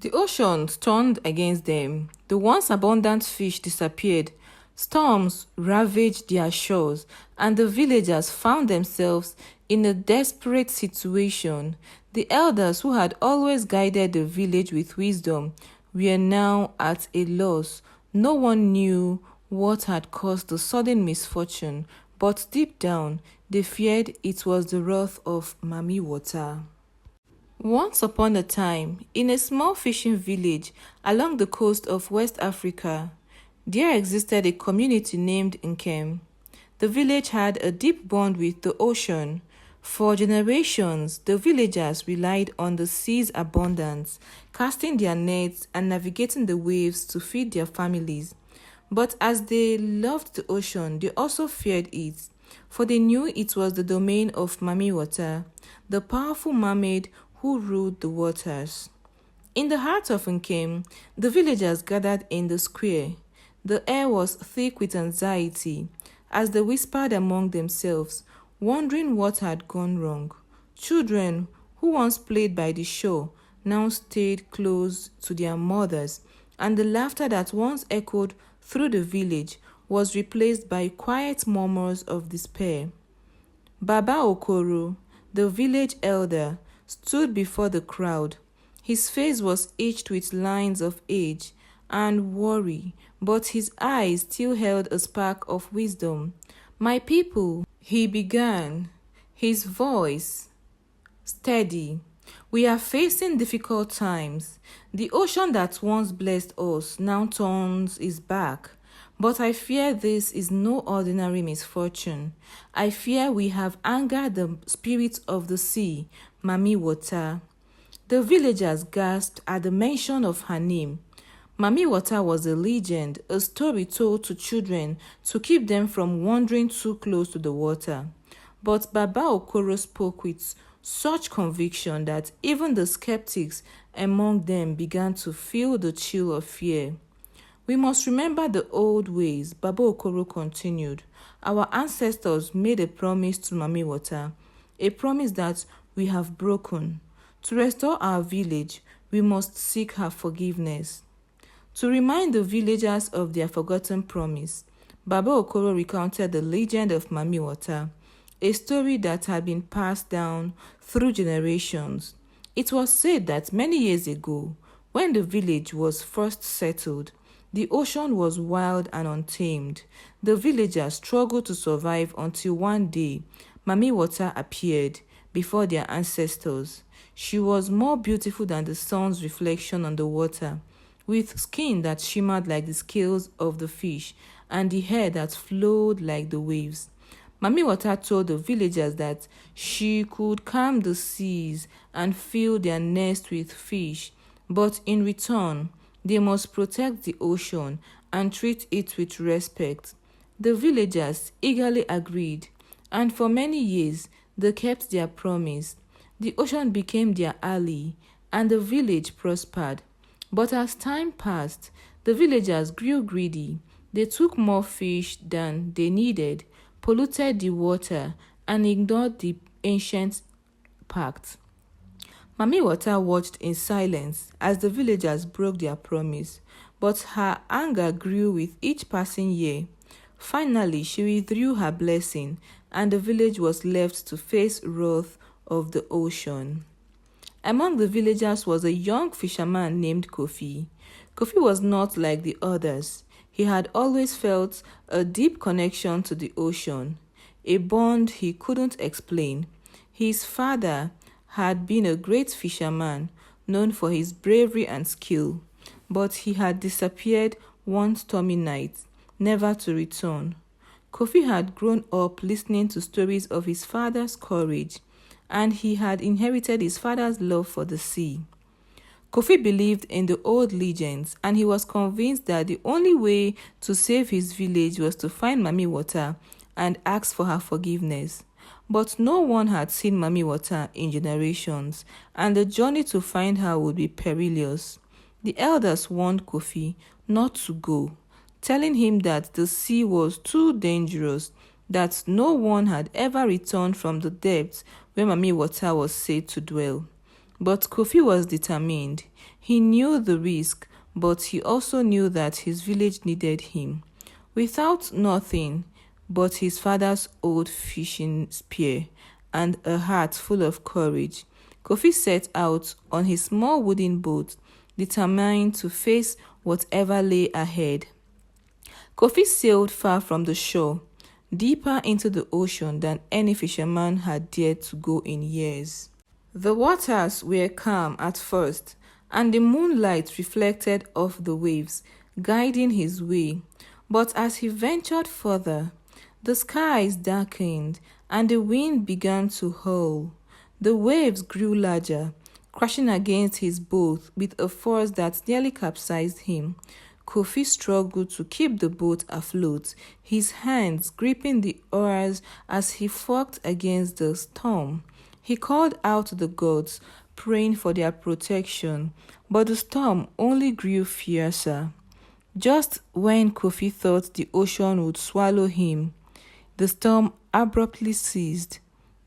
The oceans turned against them. The once abundant fish disappeared. Storms ravaged their shores, and the villagers found themselves in a desperate situation. The elders who had always guided the village with wisdom were now at a loss. No one knew what had caused the sudden misfortune, but deep down they feared it was the wrath of Mami Water. Once upon a time, in a small fishing village along the coast of West Africa, there existed a community named Nkem. The village had a deep bond with the ocean. For generations, the villagers relied on the sea's abundance, casting their nets and navigating the waves to feed their families. But as they loved the ocean, they also feared it, for they knew it was the domain of Mami Water, the powerful mermaid who ruled the waters. In the heart of Nkem, the villagers gathered in the square. The air was thick with anxiety as they whispered among themselves, wondering what had gone wrong. Children who once played by the shore now stayed close to their mothers, and the laughter that once echoed through the village was replaced by quiet murmurs of despair. Baba Okoro, the village elder, stood before the crowd. His face was etched with lines of age and worry, but his eyes still held a spark of wisdom. "My people," he began, his voice steady, "we are facing difficult times. The ocean that once blessed us now turns its back. But I fear this is no ordinary misfortune. I fear we have angered the spirit of the sea, Mami Water." The villagers gasped at the mention of her name. Mami Water was a legend, a story told to children to keep them from wandering too close to the water. But Baba Okoro spoke with such conviction that even the skeptics among them began to feel the chill of fear. "We must remember the old ways," Baba Okoro continued. "Our ancestors made a promise to Mami Water, a promise that we have broken. To restore our village, we must seek her forgiveness." To remind the villagers of their forgotten promise, Baba Okoro recounted the legend of Mami Water, a story that had been passed down through generations. It was said that many years ago, when the village was first settled, the ocean was wild and untamed. The villagers struggled to survive until one day, Mami Water appeared before their ancestors. She was more beautiful than the sun's reflection on the water, with skin that shimmered like the scales of the fish and the hair that flowed like the waves. Mami Water told the villagers that she could calm the seas and fill their nest with fish, but in return, they must protect the ocean and treat it with respect. The villagers eagerly agreed, and for many years they kept their promise. The ocean became their ally, and the village prospered. But as time passed, the villagers grew greedy. They took more fish than they needed, polluted the water, and ignored the ancient pact. Mami Water watched in silence as the villagers broke their promise, but her anger grew with each passing year. Finally, she withdrew her blessing, and the village was left to face wrath of the ocean. Among the villagers was a young fisherman named Kofi. Kofi was not like the others. He had always felt a deep connection to the ocean, a bond he couldn't explain. His father had been a great fisherman, known for his bravery and skill, but he had disappeared one stormy night, never to return. Kofi had grown up listening to stories of his father's courage, and he had inherited his father's love for the sea. Kofi believed in the old legends, and he was convinced that the only way to save his village was to find Mami Water and ask for her forgiveness. But no one had seen Mami Water in generations, and the journey to find her would be perilous. The elders warned Kofi not to go, telling him that the sea was too dangerous, that no one had ever returned from the depths where Mami Water was said to dwell. But Kofi was determined. He knew the risk, but he also knew that his village needed him. Without nothing but his father's old fishing spear and a heart full of courage, Kofi set out on his small wooden boat, determined to face whatever lay ahead. Kofi sailed far from the shore, deeper into the ocean than any fisherman had dared to go in years. The waters were calm at first, and the moonlight reflected off the waves, guiding his way. But as he ventured further, the skies darkened and the wind began to howl. The waves grew larger, crashing against his boat with a force that nearly capsized him. Kofi struggled to keep the boat afloat, his hands gripping the oars as he fought against the storm. He called out to the gods, praying for their protection, but the storm only grew fiercer. Just when Kofi thought the ocean would swallow him, the storm abruptly ceased.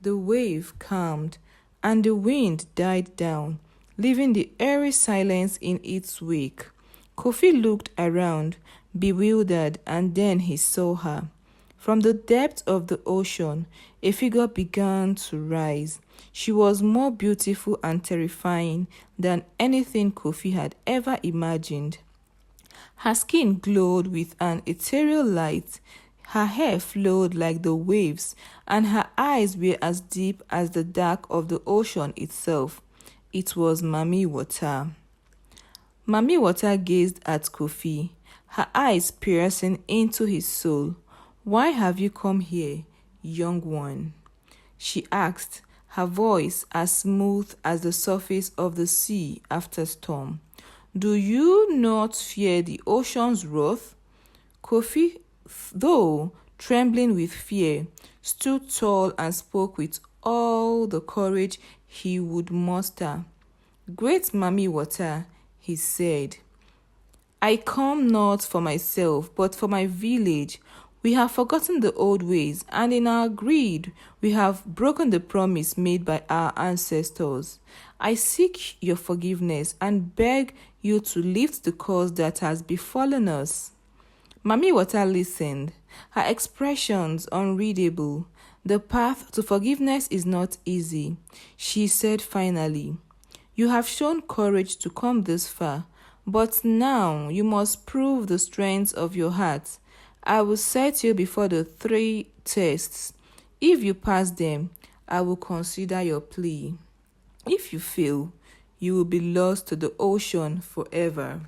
The wave calmed, and the wind died down, leaving the eerie silence in its wake. Kofi looked around, bewildered, and then he saw her. From the depths of the ocean, a figure began to rise. She was more beautiful and terrifying than anything Kofi had ever imagined. Her skin glowed with an ethereal light, her hair flowed like the waves, and her eyes were as deep as the dark of the ocean itself. It was Mami Water. Mami Water gazed at Kofi, her eyes piercing into his soul. "Why have you come here, young one?" she asked, her voice as smooth as the surface of the sea after storm. "Do you not fear the ocean's wrath?" Kofi, though trembling with fear, stood tall and spoke with all the courage he would muster. "Great Mami Water," he said, "I come not for myself, but for my village. We have forgotten the old ways, and in our greed, we have broken the promise made by our ancestors. I seek your forgiveness and beg you to lift the curse that has befallen us." Mami Water listened, her expressions unreadable. "The path to forgiveness is not easy," she said finally. "You have shown courage to come this far, but now you must prove the strength of your heart. I will set you before the 3 tests. If you pass them, I will consider your plea. If you fail, you will be lost to the ocean forever."